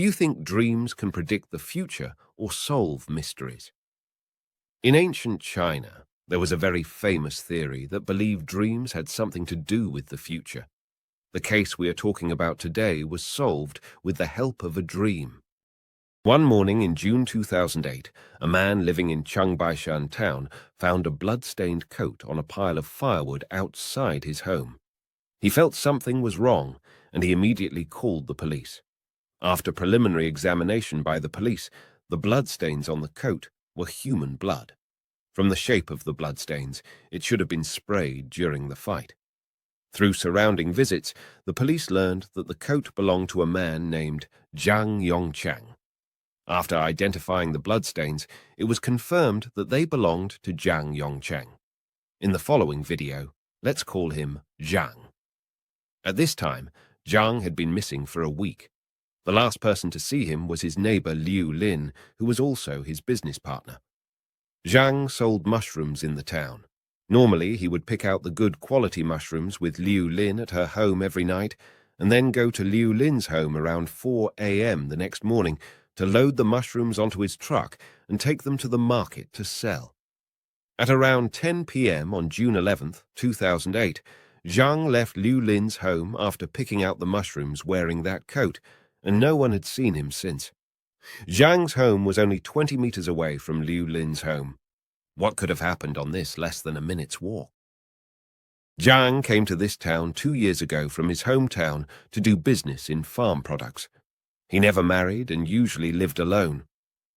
Do you think dreams can predict the future or solve mysteries? In ancient China, there was a very famous theory that believed dreams had something to do with the future. The case we are talking about today was solved with the help of a dream. One morning in June 2008, a man living in Chengbaishan town found a blood-stained coat on a pile of firewood outside his home. He felt something was wrong, and he immediately called the police. After preliminary examination by the police, the bloodstains on the coat were human blood. From the shape of the bloodstains, it should have been sprayed during the fight. Through surrounding visits, the police learned that the coat belonged to a man named Zhang Yongcheng. After identifying the bloodstains, it was confirmed that they belonged to Zhang Yongcheng. In the following video, let's call him Zhang. At this time, Zhang had been missing for a week. The last person to see him was his neighbor Liu Lin, who was also his business partner. Zhang sold mushrooms in the town. Normally, he would pick out the good quality mushrooms with Liu Lin at her home every night, and then go to Liu Lin's home around 4 a.m. the next morning to load the mushrooms onto his truck and take them to the market to sell. At around 10 p.m. on June 11, 2008, Zhang left Liu Lin's home after picking out the mushrooms wearing that coat, and no one had seen him since. Zhang's home was only 20 meters away from Liu Lin's home. What could have happened on this less than a minute's walk? Zhang came to this town 2 years ago from his hometown to do business in farm products. He never married and usually lived alone.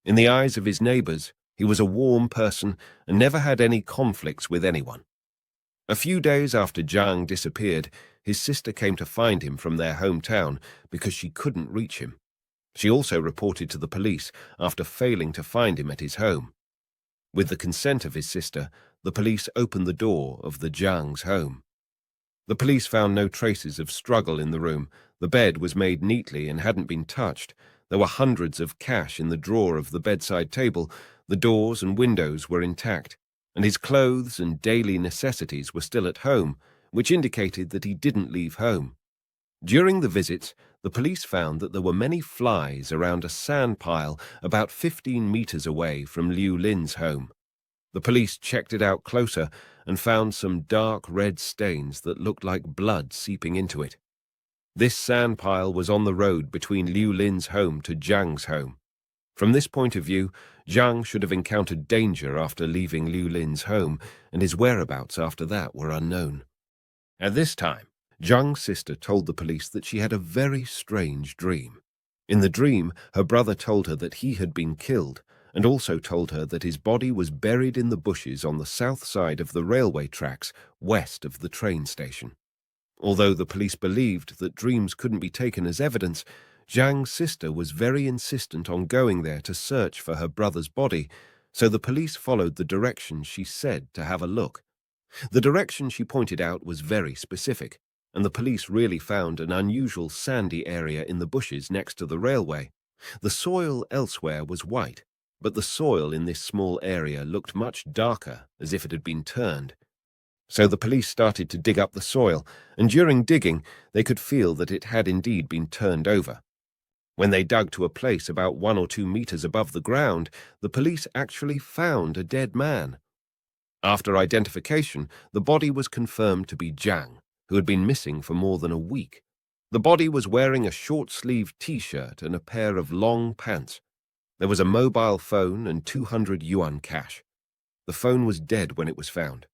In the eyes of his neighbors, he was a warm person and never had any conflicts with anyone. A few days after Zhang disappeared, his sister came to find him from their hometown because she couldn't reach him. She also reported to the police after failing to find him at his home. With the consent of his sister, the police opened the door of the Zhang's home. The police found no traces of struggle in the room. The bed was made neatly and hadn't been touched. There were hundreds of cash in the drawer of the bedside table. The doors and windows were intact, and his clothes and daily necessities were still at home, which indicated that he didn't leave home. During the visits, the police found that there were many flies around a sand pile about 15 meters away from Liu Lin's home. The police checked it out closer and found some dark red stains that looked like blood seeping into it. This sand pile was on the road between Liu Lin's home to Zhang's home. From this point of view, Zhang should have encountered danger after leaving Liu Lin's home, and his whereabouts after that were unknown. At this time, Zhang's sister told the police that she had a very strange dream. In the dream, her brother told her that he had been killed, and also told her that his body was buried in the bushes on the south side of the railway tracks west of the train station. Although the police believed that dreams couldn't be taken as evidence, Zhang's sister was very insistent on going there to search for her brother's body, so the police followed the direction she said to have a look. The direction she pointed out was very specific, and the police really found an unusual sandy area in the bushes next to the railway. The soil elsewhere was white, but the soil in this small area looked much darker, as if it had been turned. So the police started to dig up the soil, and during digging, they could feel that it had indeed been turned over. When they dug to a place about 1 or 2 meters above the ground, the police actually found a dead man. After identification, the body was confirmed to be Zhang, who had been missing for more than a week. The body was wearing a short-sleeved T-shirt and a pair of long pants. There was a mobile phone and 200 yuan cash. The phone was dead when it was found.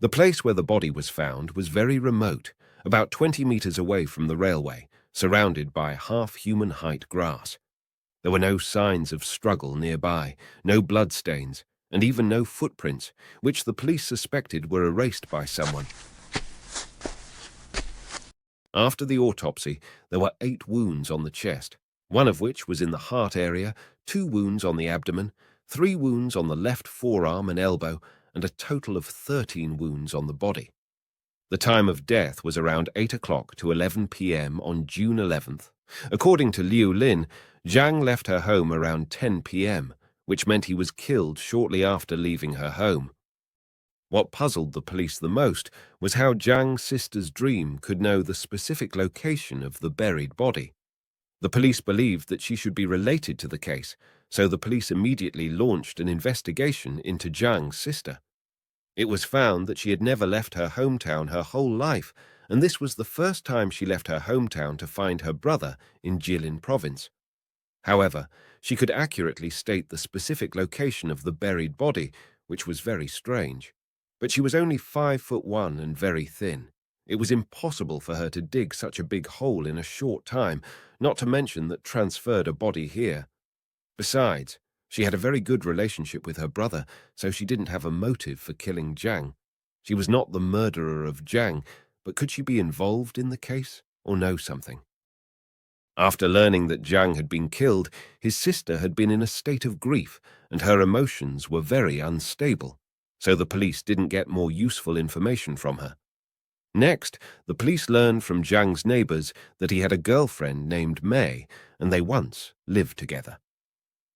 The place where the body was found was very remote, about 20 meters away from the railway, surrounded by half-human-height grass. There were no signs of struggle nearby, no bloodstains, and even no footprints, which the police suspected were erased by someone. After the autopsy, there were 8 wounds on the chest, one of which was in the heart area, 2 wounds on the abdomen, 3 wounds on the left forearm and elbow, and a total of 13 wounds on the body. The time of death was around 8 o'clock to 11 p.m. on June 11th. According to Liu Lin, Zhang left her home around 10 p.m., which meant he was killed shortly after leaving her home. What puzzled the police the most was how Zhang's sister's dream could know the specific location of the buried body. The police believed that she should be related to the case, so the police immediately launched an investigation into Zhang's sister. It was found that she had never left her hometown her whole life, and this was the first time she left her hometown to find her brother in Jilin province. However, she could accurately state the specific location of the buried body, which was very strange. But she was only 5'1" and very thin. It was impossible for her to dig such a big hole in a short time, not to mention that transferred a body here. Besides, she had a very good relationship with her brother, so she didn't have a motive for killing Zhang. She was not the murderer of Zhang, but could she be involved in the case or know something? After learning that Zhang had been killed, his sister had been in a state of grief, and her emotions were very unstable, so the police didn't get more useful information from her. Next, the police learned from Zhang's neighbors that he had a girlfriend named Mei, and they once lived together.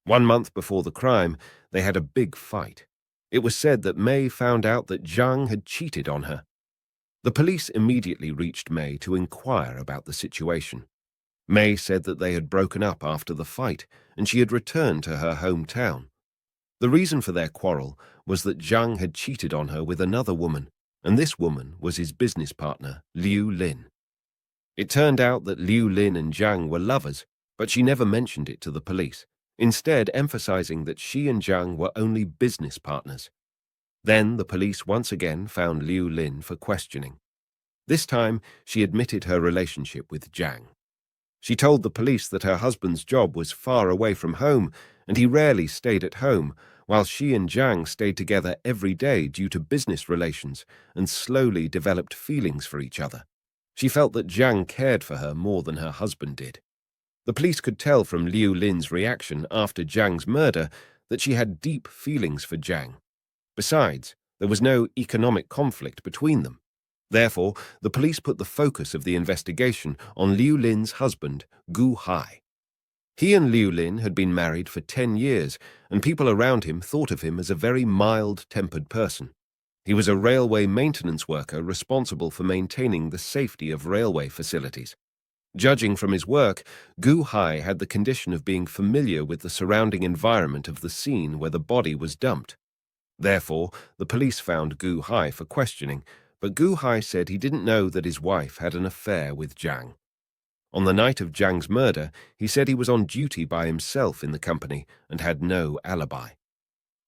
1 month before the crime, they had a big fight. It was said that Mei found out that Zhang had cheated on her. The police immediately reached Mei to inquire about the situation. Mei said that they had broken up after the fight, and she had returned to her hometown. The reason for their quarrel was that Zhang had cheated on her with another woman, and this woman was his business partner, Liu Lin. It turned out that Liu Lin and Zhang were lovers, but she never mentioned it to the police, instead emphasizing that she and Zhang were only business partners. Then the police once again found Liu Lin for questioning. This time, she admitted her relationship with Zhang. She told the police that her husband's job was far away from home, and he rarely stayed at home, while she and Zhang stayed together every day due to business relations and slowly developed feelings for each other. She felt that Zhang cared for her more than her husband did. The police could tell from Liu Lin's reaction after Zhang's murder that she had deep feelings for Zhang. Besides, there was no economic conflict between them. Therefore, the police put the focus of the investigation on Liu Lin's husband, Gu Hai. He and Liu Lin had been married for 10 years, and people around him thought of him as a very mild-tempered person. He was a railway maintenance worker responsible for maintaining the safety of railway facilities. Judging from his work, Gu Hai had the condition of being familiar with the surrounding environment of the scene where the body was dumped. Therefore, the police found Gu Hai for questioning, but Gu Hai said he didn't know that his wife had an affair with Zhang. On the night of Zhang's murder, he said he was on duty by himself in the company and had no alibi.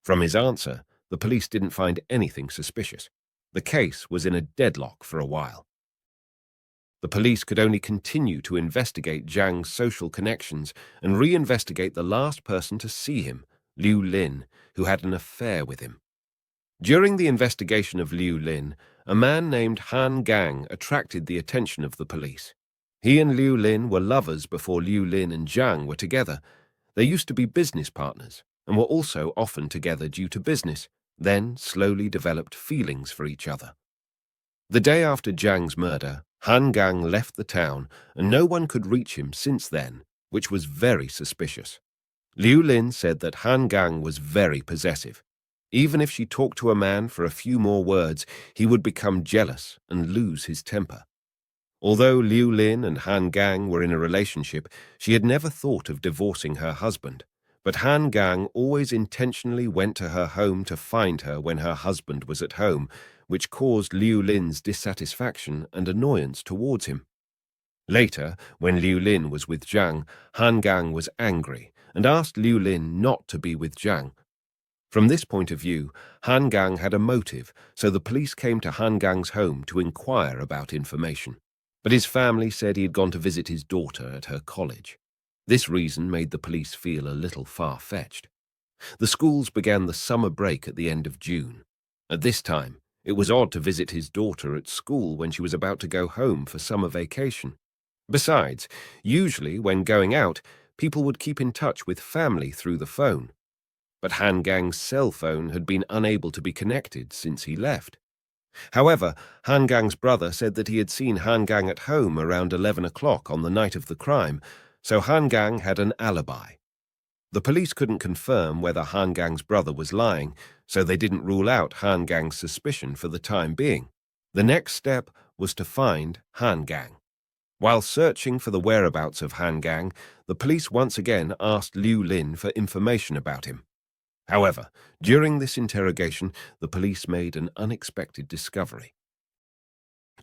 From his answer, the police didn't find anything suspicious. The case was in a deadlock for a while. The police could only continue to investigate Zhang's social connections and reinvestigate the last person to see him, Liu Lin, who had an affair with him. During the investigation of Liu Lin, a man named Han Gang attracted the attention of the police. He and Liu Lin were lovers before Liu Lin and Zhang were together. They used to be business partners and were also often together due to business, then slowly developed feelings for each other. The day after Zhang's murder, Han Gang left the town and no one could reach him since then, which was very suspicious. Liu Lin said that Han Gang was very possessive. Even if she talked to a man for a few more words, he would become jealous and lose his temper. Although Liu Lin and Han Gang were in a relationship, she had never thought of divorcing her husband. But Han Gang always intentionally went to her home to find her when her husband was at home, which caused Liu Lin's dissatisfaction and annoyance towards him. Later, when Liu Lin was with Zhang, Han Gang was angry and asked Liu Lin not to be with Zhang. From this point of view, Han Gang had a motive, so the police came to Han Gang's home to inquire about information. But his family said he had gone to visit his daughter at her college. This reason made the police feel a little far-fetched. The schools began the summer break at the end of June. At this time, it was odd to visit his daughter at school when she was about to go home for summer vacation. Besides, usually when going out, people would keep in touch with family through the phone. But Han Gang's cell phone had been unable to be connected since he left. However, Han Gang's brother said that he had seen Han Gang at home around 11 o'clock on the night of the crime, so Han Gang had an alibi. The police couldn't confirm whether Han Gang's brother was lying, so they didn't rule out Han Gang's suspicion for the time being. The next step was to find Han Gang. While searching for the whereabouts of Han Gang, the police once again asked Liu Lin for information about him. However, during this interrogation, the police made an unexpected discovery.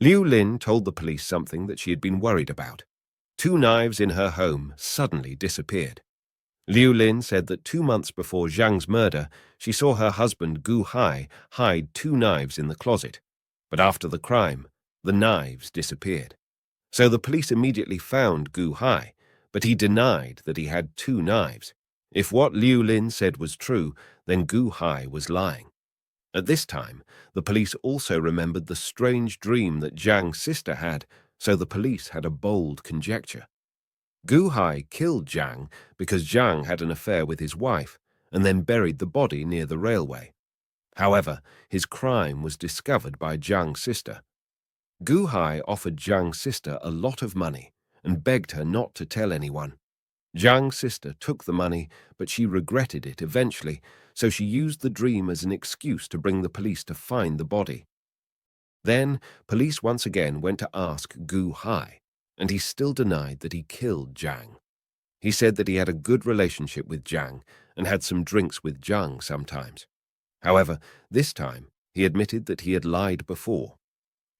Liu Lin told the police something that she had been worried about. 2 knives in her home suddenly disappeared. Liu Lin said that 2 months before Zhang's murder, she saw her husband Gu Hai hide 2 knives in the closet. But after the crime, the knives disappeared. So the police immediately found Gu Hai, but he denied that he had 2 knives. If what Liu Lin said was true, then Gu Hai was lying. At this time, the police also remembered the strange dream that Zhang's sister had, so the police had a bold conjecture. Gu Hai killed Zhang because Zhang had an affair with his wife and then buried the body near the railway. However, his crime was discovered by Zhang's sister. Gu Hai offered Zhang's sister a lot of money and begged her not to tell anyone. Zhang's sister took the money, but she regretted it eventually, so she used the dream as an excuse to bring the police to find the body. Then, police once again went to ask Gu Hai, and he still denied that he killed Zhang. He said that he had a good relationship with Zhang and had some drinks with Zhang sometimes. However, this time, he admitted that he had lied before.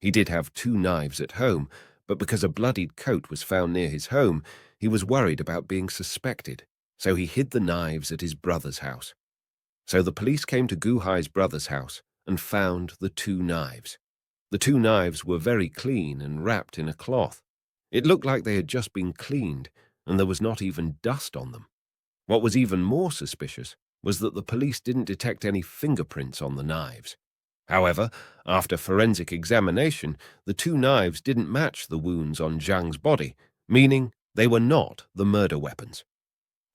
He did have 2 knives at home, but because a bloodied coat was found near his home, he was worried about being suspected, so he hid the knives at his brother's house. So the police came to Gu Hai's brother's house and found the 2 knives. The 2 knives were very clean and wrapped in a cloth. It looked like they had just been cleaned, and there was not even dust on them. What was even more suspicious was that the police didn't detect any fingerprints on the knives. However, after forensic examination, the 2 knives didn't match the wounds on Zhang's body, meaning they were not the murder weapons.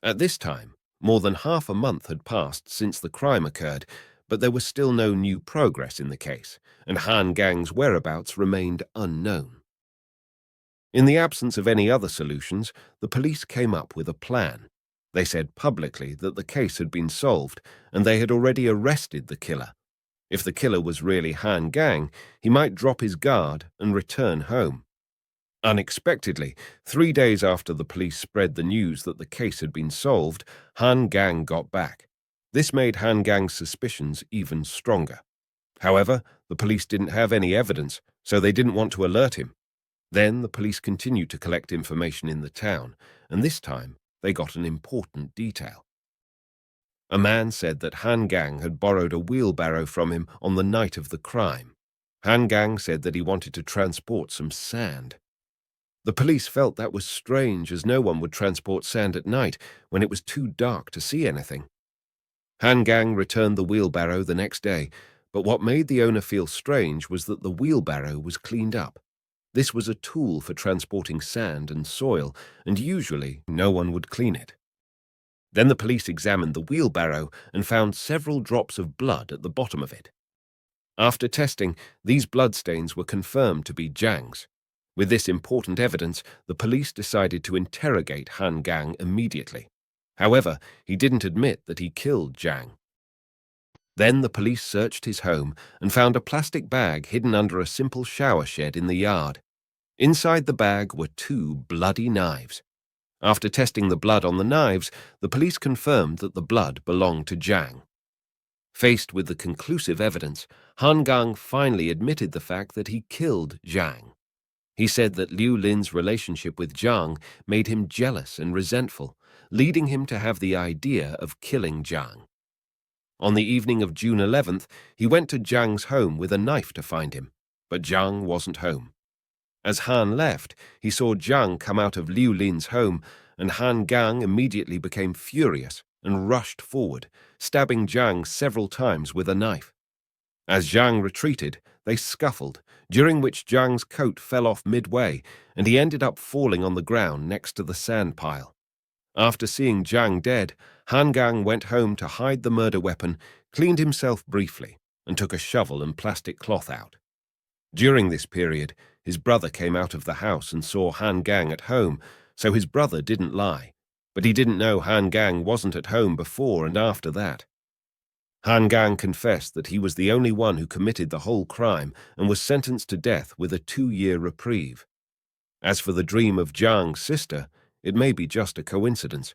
At this time, more than half a month had passed since the crime occurred, but there was still no new progress in the case, and Han Gang's whereabouts remained unknown. In the absence of any other solutions, the police came up with a plan. They said publicly that the case had been solved, and they had already arrested the killer. If the killer was really Han Gang, he might drop his guard and return home. Unexpectedly, 3 days after the police spread the news that the case had been solved, Han Gang got back. This made Han Gang's suspicions even stronger. However, the police didn't have any evidence, so they didn't want to alert him. Then the police continued to collect information in the town, and this time they got an important detail. A man said that Han Gang had borrowed a wheelbarrow from him on the night of the crime. Han Gang said that he wanted to transport some sand. The police felt that was strange, as no one would transport sand at night when it was too dark to see anything. Han Gang returned the wheelbarrow the next day, but what made the owner feel strange was that the wheelbarrow was cleaned up. This was a tool for transporting sand and soil, and usually no one would clean it. Then the police examined the wheelbarrow and found several drops of blood at the bottom of it. After testing, these bloodstains were confirmed to be Zhang's. With this important evidence, the police decided to interrogate Han Gang immediately. However, he didn't admit that he killed Zhang. Then the police searched his home and found a plastic bag hidden under a simple shower shed in the yard. Inside the bag were 2 bloody knives. After testing the blood on the knives, the police confirmed that the blood belonged to Zhang. Faced with the conclusive evidence, Han Gang finally admitted the fact that he killed Zhang. He said that Liu Lin's relationship with Zhang made him jealous and resentful, leading him to have the idea of killing Zhang. On the evening of June 11th, he went to Zhang's home with a knife to find him, but Zhang wasn't home. As Han left, he saw Zhang come out of Liu Lin's home, and Han Gang immediately became furious and rushed forward, stabbing Zhang several times with a knife. As Zhang retreated, they scuffled, during which Zhang's coat fell off midway, and he ended up falling on the ground next to the sand pile. After seeing Zhang dead, Han Gang went home to hide the murder weapon, cleaned himself briefly, and took a shovel and plastic cloth out. During this period, his brother came out of the house and saw Han Gang at home, so his brother didn't lie, but he didn't know Han Gang wasn't at home before and after that. Han Gang confessed that he was the only one who committed the whole crime and was sentenced to death with a 2-year reprieve. As for the dream of Zhang's sister, it may be just a coincidence.